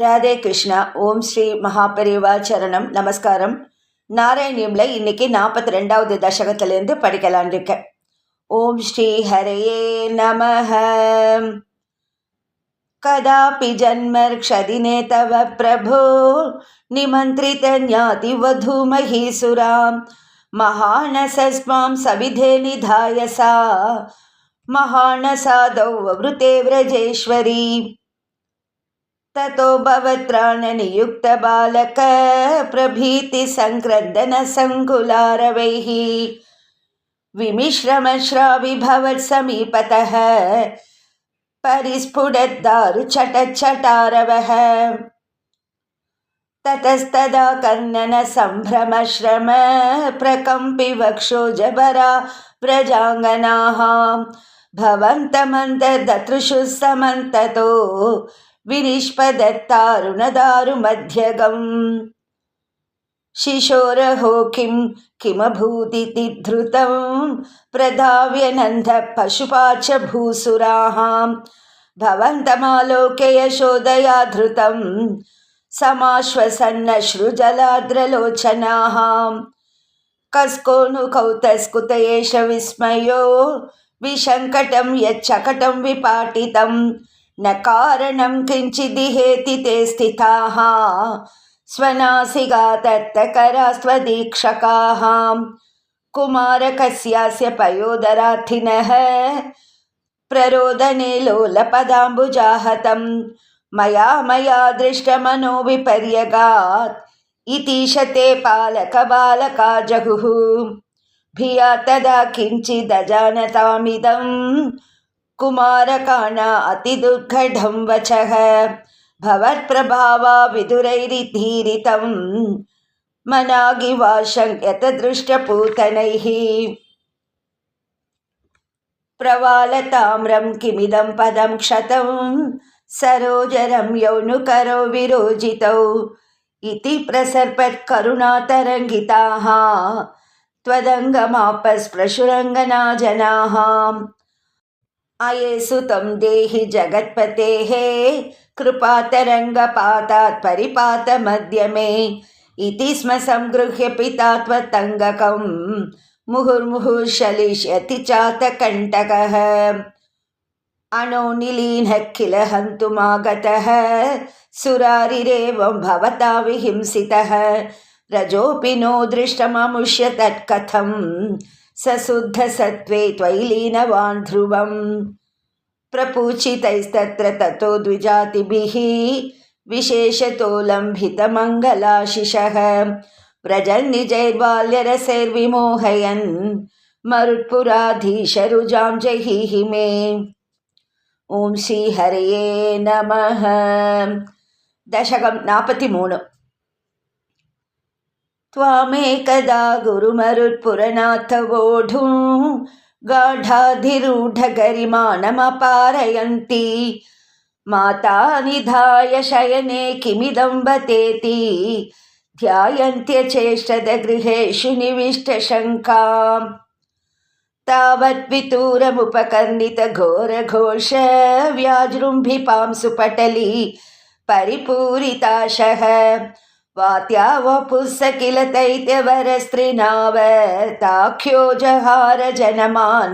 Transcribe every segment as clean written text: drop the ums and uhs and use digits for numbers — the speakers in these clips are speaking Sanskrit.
ராதே கிருஷ்ணா. ஓம் ஸ்ரீ மகாபரிவா சரணம். நமஸ்காரம். நாராயணியம்ல இன்னைக்கு 42வது தசகத்திலேருந்து படிக்கலான் இருக்கேன். ஓம் ஸ்ரீ ஹரையே நமஹ. கதாபி ஜன்மர்க்ஷதினே தவ பிரபோ நிமந்திரித ஞாதி வதூ மஹீசுராம் மகானசஸ்மாம் சவிதே நிதாயசா மகானசாதௌ வவ்ருதே व्रजेश्वरी ततो भवत्राणनियुक्त बालक प्रभीति संक्रन्दन संकुलारवैः विमिश्रमश्राविभवत् समीपतः परिस्फुटद्दारु चटच्चटारवः ततस्तदा कर्णन सम्भ्रमश्रम प्रकम्पि वक्षोजभरा व्रजाङ्गनाः भवन्तमन्तर्दतृषु समन्ततो विनिष्पदत्तारुणदारुमध्यगम् शिशोरहो किमभूदिति धृतं प्रधाव्यनन्द पशुपाच भूसुराः भवन्तमालोक्य यशोदया धृतं समाश्वसन्नश्रुजलाद्रलोचनाः कस्कोऽनुकौतस्कुत एष विस्मयो विशङ्कटं यच्चकटं विपाटितं न कारणं किञ्चिदिहेति ते स्थिताः स्वनासिकातत्तकरास्त्वदीक्षकाः कुमारकस्यास्य पयोदरार्थिनः प्ररोदने लोलपदाम्बुजाहतं मया दृष्टमनो विपर्यगात् इतीशते पालकबालका जहुः भिया तदा किञ्चिदजानतामिदम् कुमारकाना अतिदुर्घटं वचः भवत्प्रभावा विदुरैरिधीरितं मनागिवाशं यतदृष्टपूतनैः प्रवालताम्रं किमिदं पदं क्षतं सरोजरं यौनुकरो विरोजितौ इति प्रसर्पत्करुणातरङ्गिताः त्वदङ्गमापस्पृशुरङ्गना जनाः अये सुतं देहि जगत्पतेः कृपातरङ्गपातात् परिपातमद्य मे इति स्म संगृह्य पिता त्वत्तङ्गकं मुहुर्मुहुर्शलिष्यति चातकण्टकः अणोनिलीनः किल हन्तुमागतः सुरारिरेवं भवता विहिंसितः रजोऽपि नो दृष्टममुष्य तत्कथं सशुद्धसत्त्वे त्वयि लीनवान् ध्रुवम् प्रपूजितैस्तत्र ततो द्विजातिभिः विशेषतो लम्भितमङ्गलाशिषः व्रजन् निजैर्बाल्यरसैर्विमोहयन् मरुत्पुराधीशरुजां जहीहि मे. ओं श्री हरये नमः. दशकं 43. त्वामेकदा गुरुमरुत्पुरनाथ वोढुं गाढाधिरूढगरिमानमपारयन्ती माता निधाय शयने किमिदं बतेति ध्यायन्त्यचेष्टदगृहेषु निविष्टशङ्कां तावद्वितूरमुपकर्णितघोरघोष व्याजृम्भिपां सुपटली परिपूरिताशः वात्या वपुस्स किल दैत्यवरस्त्रिनावताख्यो जहार जनमान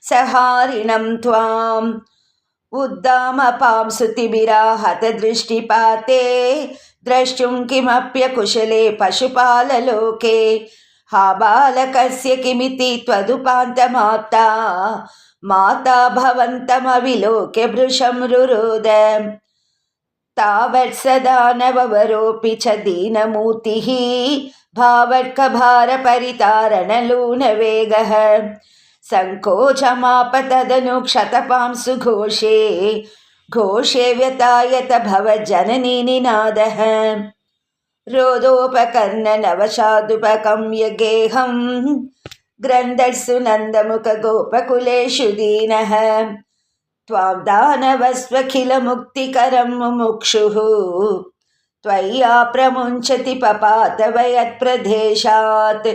सहारिणं त्वाम् उद्दामपां सुतिभिराहत दृष्टिपाते द्रष्टुं किमप्यकुशले पशुपाललोके हा बालकस्य किमिति त्वदुपान्तमाप्ता माता भवन्तमविलोक्य भृशं रुरोद तावत्सदा नववरोऽपि च दीनमूर्तिः भावत्कभारपरितारणलूनवेगः सङ्कोचमाप तदनु क्षतपां सुघोषे घोषे व्यतायत भवज्जननी निनादः रोदोपकर्णनवशादुपकं यगेहं ग्रन्थस्सु नन्दमुखगोपकुलेषु दीनः त्वां दानवस्वखिलमुक्तिकरं मुमुक्षुः त्वय्याप्रमुञ्चति पपातव यत्प्रदेशात्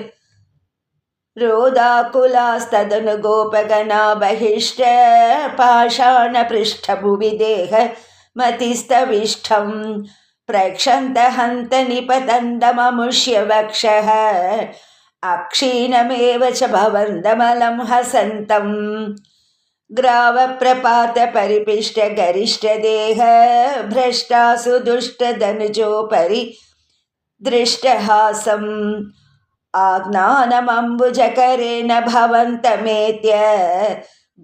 रोदाकुलास्तदनुगोपगणा बहिष्ट पाषाणपृष्ठभुवि देह मतिस्तविष्ठं प्रक्षन्त हन्त निपतन्दममुष्य वक्षः अक्षीणमेव च भवन्दमलं हसन्तम् ग्रावप्रपातपरिपिष्टगरिष्ठदेह भ्रष्टासु दुष्टधनुजोपरि दृष्टहासम् आज्ञानमम्बुजकरेण भवन्तमेत्य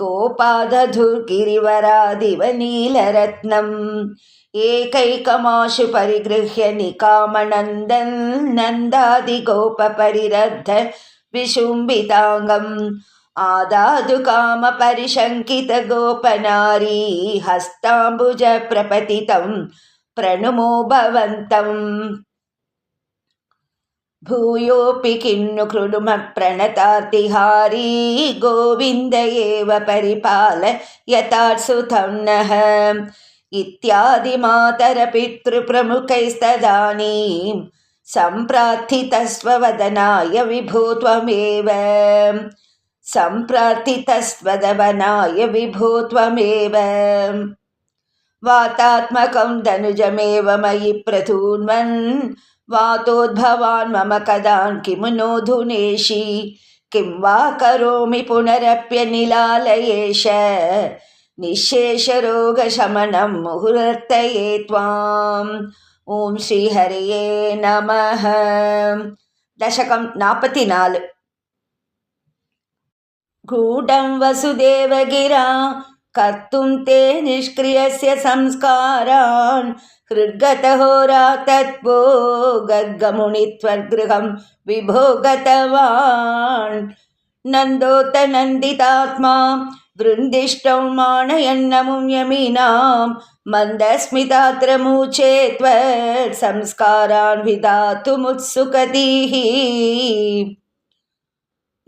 गोपादधुर्गिरिवरादिव नीलरत्नम् एकैकमाशु परिगृह्य निकामनन्दन् नन्दादिगोपपरिरद्ध विशुम्बिताङ्गम् आदादु कामपरिशङ्कितगोपनारी हस्ताम्बुजप्रपतितं प्रणुमो भवन्तम् भूयोऽपि किन्नु कृणुमप्रणतार्तिहारी गोविन्द एव परिपाल यथार्सुतं नः इत्यादि मातरपितृप्रमुखैस्तदानीं सम्प्रार्थितस्ववदनाय विभो त्वमेव सम्प्रार्थितस्वदवनाय विभो त्वमेव वातात्मकं धनुजमेव मयि प्रतून्वन् वातोद्भवान् मम कदान् किमु नोऽधुनेषि किं वा करोमि पुनरप्यनिलालयेश निःशेषरोगशमनं मुहुरर्तये त्वाम् ओम श्रीहरये नमः। दशकं 44 गूढं वसुदेवगिरा कर्तुं ते निष्क्रियस्य संस्कारान् हृद्गतहोरातत्वो गर्गमुनित्वद्गृहं विभो गतवान् नन्दोत नन्दितात्मा वृन्दिष्टौ मानयन्नमुं यमीनां मन्दस्मितात्र मूचे त्वत्संस्कारान् विधातुमुत्सुकतीः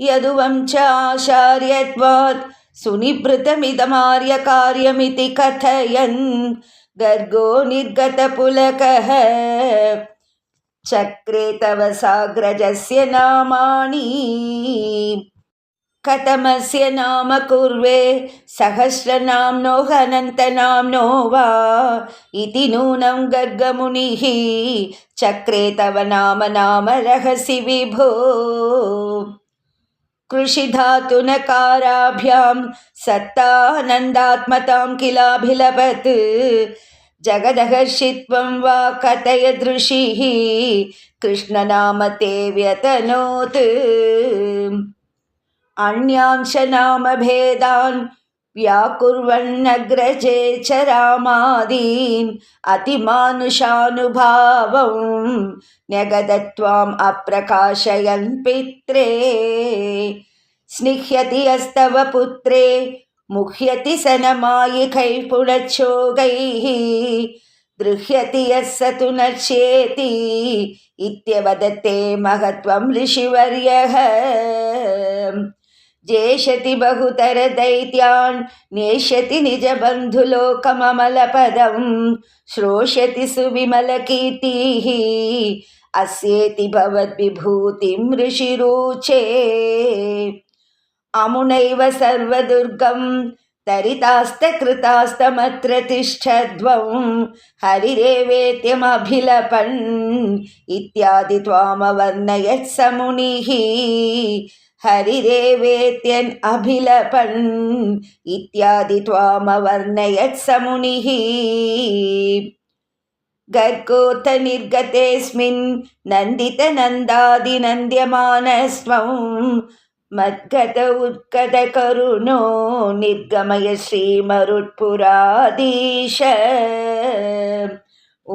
यदुवं च आचार्यत्वात् सुनिवृतमिदमार्यकार्यमिति कथयन् गर्गो निर्गतपुलकः चक्रे तव साग्रजस्य नामानि कथमस्य नाम कुर्वे सहस्रनाम्नो हनन्तनाम्नो वा इति नूनं गर्गमुनिः चक्रे तव नाम रहसि विभो कृषिधातुनकाराभ्यां सत्तानन्दात्मतां किलाभिलभत् जगदहर्षित्वं वा कथयदृशिः कृष्णनाम ते व्यतनोत् अन्यांश नामभेदान् व्याकुर्वन्नग्रजे च रामादीन् अतिमानुषानुभावं न्यगदत्वाम् अप्रकाशयन् पित्रे स्निह्यति यस्तव पुत्रे मुह्यति सनमायिकैः पुनच्छोगैः दृह्यति यः स तु नश्येति इत्यवदते महत्वं ऋषिवर्यः जेष्यति बहुतर दैत्यान् नेष्यति निजबन्धुलोकममलपदं श्रोष्यति सुविमलकीर्तिः अस्येति भवद्विभूतिं ऋषिरूचे अमुनैव सर्वदुर्गं तरितास्तकृतास्तमत्र तिष्ठध्वं हरिरेवेत्यमभिलपन् इत्यादि त्वामवर्णयत् स मुनिः हरिरेवेत्यन् अभिलपन् इत्यादि त्वामवर्णयत् स मुनिः गर्गोऽथ निर्गतेऽस्मिन् नन्दितनन्दादिनन्द्यमानस्त्वं मद्गत उत्कटकरुणो निर्गमय श्रीमरुत्पुराधीश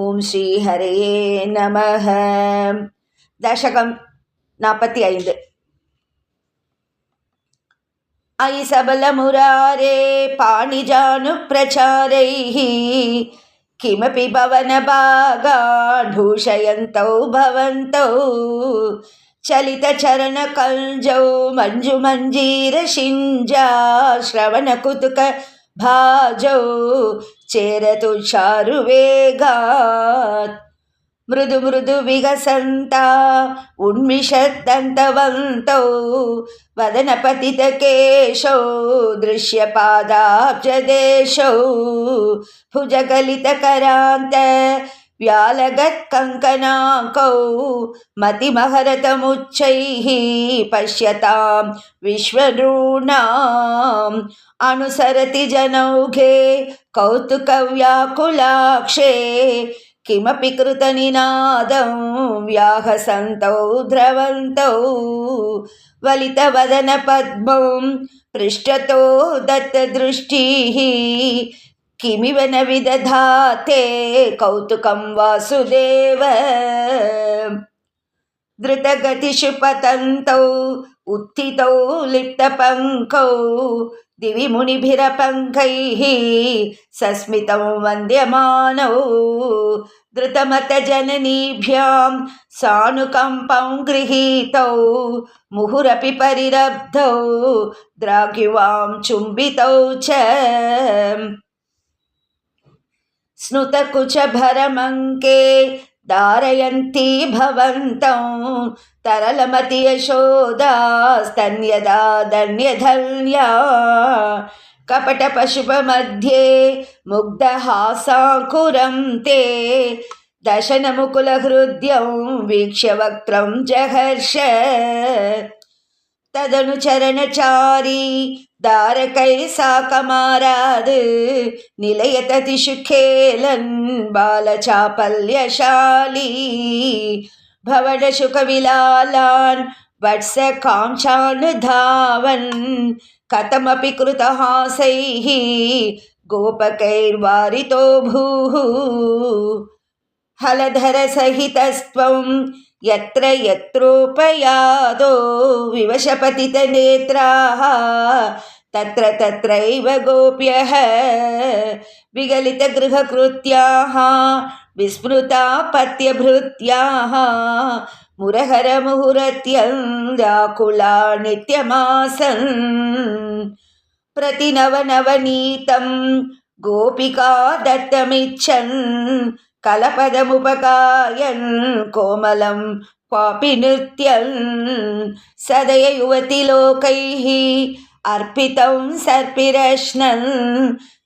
ओम श्रीहरये नमः। दशकं 45 अयि सबलमुरारे पाणिजानुप्रचारैः किमपि भवनभागान् भूषयन्तौ भवन्तौ चलितचरणकल्जौ मञ्जुमञ्जीरशिञ्जा श्रवणकुतुक भाजौ चेरतु चारुवेगात् मृदु मृदु विगसन्ता उन्मिषद्दन्तवन्तौ वदनपतितकेशौ दृश्यपादाब्जदेशौ भुजगलितकरान्त व्यालगत्कङ्कणाकौ मतिमहरतमुच्चैः पश्यतां विश्वनॄणाम् अनुसरति जनौघे कौतुकव्याकुलाक्षे किमपि कृतनिनादं व्याहसन्तौ द्रवन्तौ वलितवदनपद्मौ पृष्ठतो दत्तदृष्टिः किमिव न विदधाते कौतुकं वासुदेव द्रुतगतिषु पतन्तौ उत्थितौ लिप्तपङ्कौ दिवि मुनिभिरपङ्कैः सस्मितं वन्द्यमानौ धृतमतजननीभ्यां सानुकम्पं गृहीतौ मुहुरपि परिरब्धौ द्राघिवां चुम्बितौ च स्नुतकुचभरमङ्के धारयन्ती भवन्तं तरलमति यशोदास्तन्यदा धन्यधन्या कपटपशुपमध्ये मुग्धहासाकुरं ते दशनमुकुलहृद्यं वीक्ष्य वक्त्रं जहर्ष तदनुचरणचारी दारकैः साकमाराद् निलयततिषु खेलन् बालचापल्यशाली भवनशुकविलालान् वत्सकांक्षानुधावन् कथमपि कृतहासैः गोपकैर्वारितो भूः हलधरसहितस्त्वं यत्र यत्रोपयादो विवशपतितनेत्राः तत्र तत्रैव गोप्यः विगलितगृहकृत्याः विस्मृता पत्यभृत्याः मुरहरमुहुरत्यन्दाकुला नित्यमासन् प्रतिनवनवनीतं गोपिका दत्तमिच्छन् कलपदमुपकायन् कोमलं क्वापि नृत्यन् सदय युवतिलोकैः अर्पितं सर्पिरश्नन्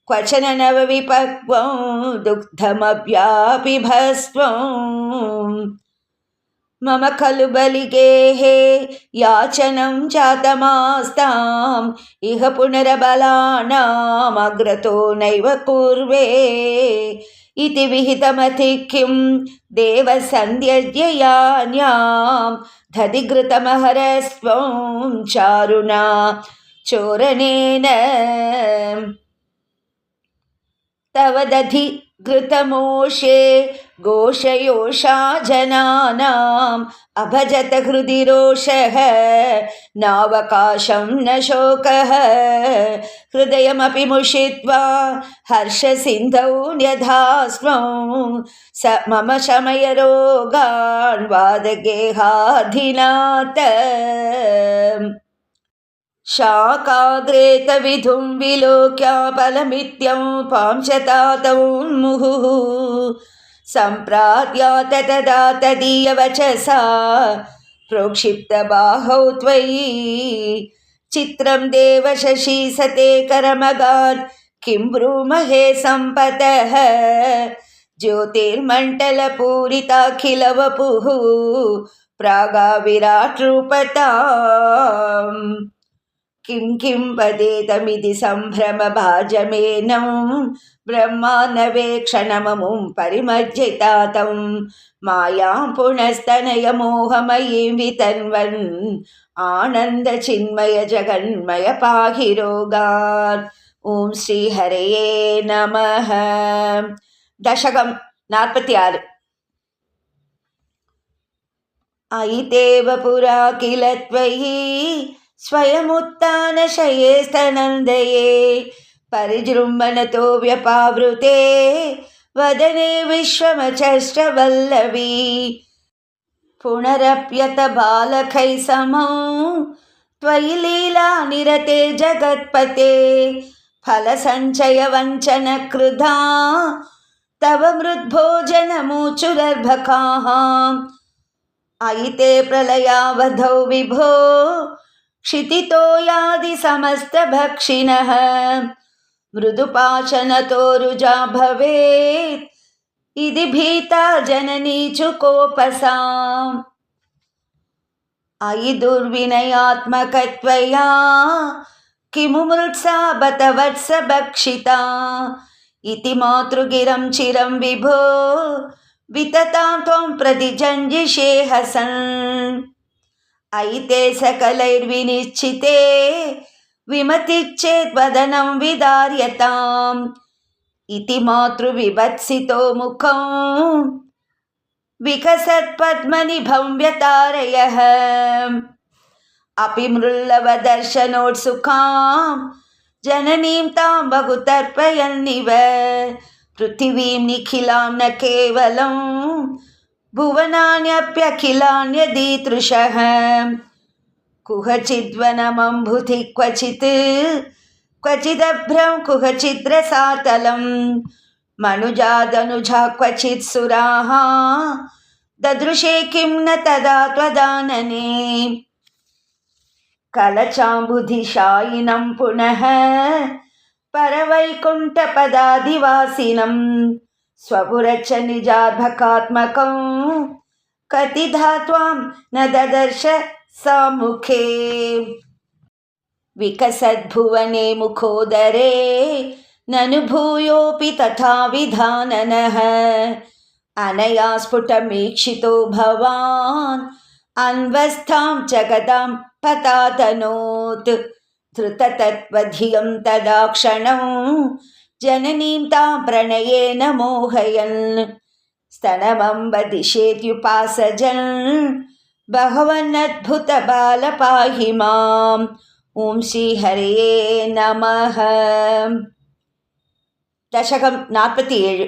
क्वचन नवविपक्वं दुग्धमव्यापि भस्वम् मम खलु बलिगेः याचनं जातमास्ताम् इह पुनरबलानामग्रतो नैव कुर्वे इति विहितमति किं देवसन्ध्यज्ञयान्यां दधिघृतमहरस्त्वं चारुणा चोरनेन तव दधिघृतमोषे घोषयोषा जनानाम् अभजत हृदि रोषः नावकाशं न शोकः हृदयमपि मुषित्वा हर्षसिन्धौ न्यधास्मौ स मम शमय रोगान् वादगेहाधिनाथ शाकाग्रेत विधुं विलोक्यापलमित्यं पांशतातौन्मुहुः सम्प्रात्यात तदा तदीयवचसा प्रोक्षिप्तबाहौ त्वयि चित्रं देवशशी सते करमगान् किं ब्रूमहे सम्पतः ज्योतिर्मण्डलपूरिताखिलवपुः प्रागाविराट् रूपताम् किं किं वदेतमिति सम्भ्रमभाजमेनं ब्रह्मानवेक्षणममुं परिमज्जितातं मायां पुनस्तनयमोहमयीं वितन्वन् आनन्दचिन्मय जगन्मय पाहि रोगान् ॐ श्रीहरये नमः दशकं 46 अयितेव पुरा किल त्वयि स्वयमुत्थानशये स्तनन्दये परिजृम्भनतो व्यपावृते वदने विश्वमचष्टवल्लवी पुनरप्यत बालकैः समौ त्वयि लीला निरते जगत्पते फलसञ्चयवञ्चनकृधा तव मृद्भोजनमूचुरर्भकाः अयिते प्रलयावधौ विभो क्षितितो यादि समस्तभक्षिणः मृदुपाशनतो रुजा भवेत् इति भीता जननी चुकोपसाम् अयि दुर्विनयात्मकत्वया किमु मृत्सा बत वत्स भक्षिता इति मातृगिरं चिरं विभो विततां त्वं प्रति जञ्जिषे हसन् अयि ते सकलैर्विनिश्चिते विमतिश्चेत् वदनं विदार्यताम् इति मातृविभत्सितो मुखं विकसत्पद्मनिभं व्यतारयः अपि मृल्लवदर्शनोत्सुकां जननीं तां बहु तर्पयन्निव पृथिवीं निखिलां न केवलं भुवनान्यप्यखिलान्यदीदृशः कुहचिद्वनमम्भुधि क्वचिदभ्रं कुहचिद्रसातलं मनुजादनुजा क्वचित् सुराः ददृशे किं न तदा त्वदानने कलचाम्बुधिशायिनं पुनः परवैकुण्ठपदादिवासिनं स्वपुरच्च निजार्भकात्मकं कतिधा त्वां न ददर्श सामुखे विकसद्भुवने मुखोदरे ननु भूयोऽपि तथा विधाननः अनया स्फुटमीक्षितो भवान् अन्वस्थां जगदां पतातनोत् धृततत्त्वधियं तदा क्षणं जननीं तां प्रणयेन मोहयन् स्तनमम्बदिशेत्युपासजन् भगवन्नद्भुतबालपाहि माम् ॐ श्रीहरये नमः। दशकं 47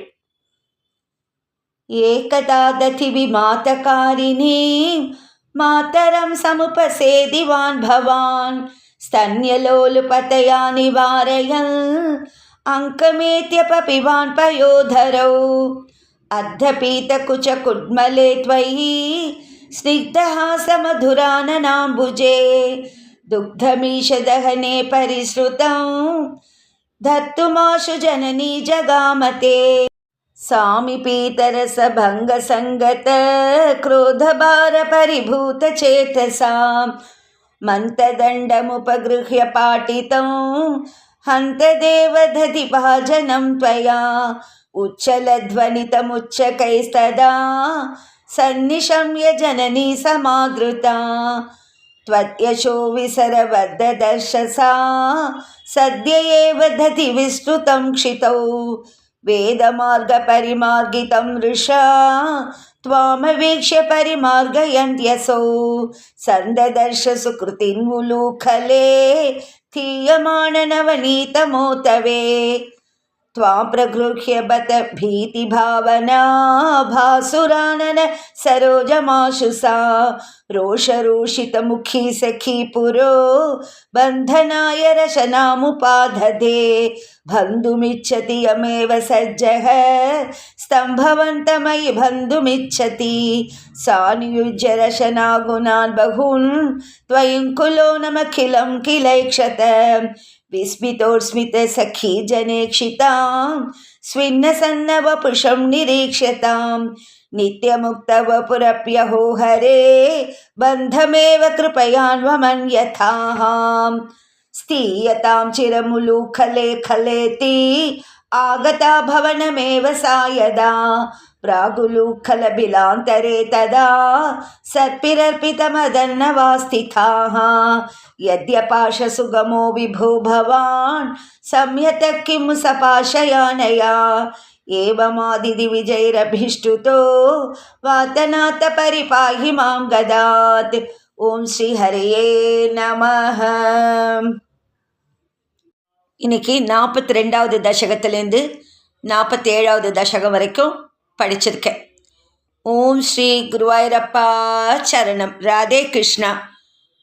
एकदा दधिविमातकारिणीं मातरं समुपसेदिवान् भवान् स्तन्यलोलुपतया निवारयन् अङ्कमेत्यपपिवान् पयोधरौ अर्धपीतकुचकुड्मले त्वयि स्निग्धहासमधुराननाम्बुजे दुग्धमीशदहने परिसृतं धर्तुमाशु जननी जगामते सामिपीतरसभङ्गसङ्गत क्रोधभारपरिभूतचेतसां मन्तदण्डमुपगृह्य पाटितं हन्तदेवदधिभाजनं त्वया उच्चलध्वनितमुच्चकैस्तदा सन्निशम्य जननी समादृता त्वद्यशो विसरवद्ददर्शसा सद्य एव दधिविस्तृतं क्षितौ वेदमार्गपरिमार्गितं वृषा त्वामवीक्ष्य परिमार्गयन्त्यसौ सन्ददर्श सुकृतिन्मुलूखले थीयमाणनवनीतमोतवे त्वां प्रगृह्य बत भीतिभावना भासुरानन सरोजमाशुसा रोषरोषितमुखी सखी पुरो बन्धनाय रशनामुपादधे बन्धुमिच्छति यमेव सज्जः स्तम्भवन्तमयि बन्धुमिच्छति सा नियुज्य रशनागुणान् बहून् त्वयिङ्कुलो नमखिलं किलैक्षत विस्मितोर्स्मितसखी जनेक्षितां स्विन्नसन्नवपुषं निरीक्ष्यतां नित्यमुक्तवपुरप्यहो हरे बन्धमेव कृपयान्वमन्यथां स्थीयतां चिरमुलूखले खलेति आगता भवनमेव सा यदा प्रागुलूखलबिलान्तरे तदा सर्पिरर्पितमदन्नवा स्थिताः यद्यपाशसुगमो विभो भवान् संयतः किं सपाशयानया एवमादिदिविजैरभिष्टुतो वातनाथ परिपाहि मां गदात् ஓம் ஸ்ரீ ஹரையே நமஹ. இன்னைக்கு 42வது தசகத்திலேருந்து 47வது தசகம் வரைக்கும் படிச்சிருக்கேன். ஓம் ஸ்ரீ குருவாயூரப்பா சரணம். ராதே கிருஷ்ணா.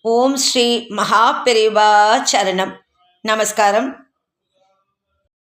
ஓம் ஸ்ரீ மகாபெரிவா சரணம். நமஸ்காரம்.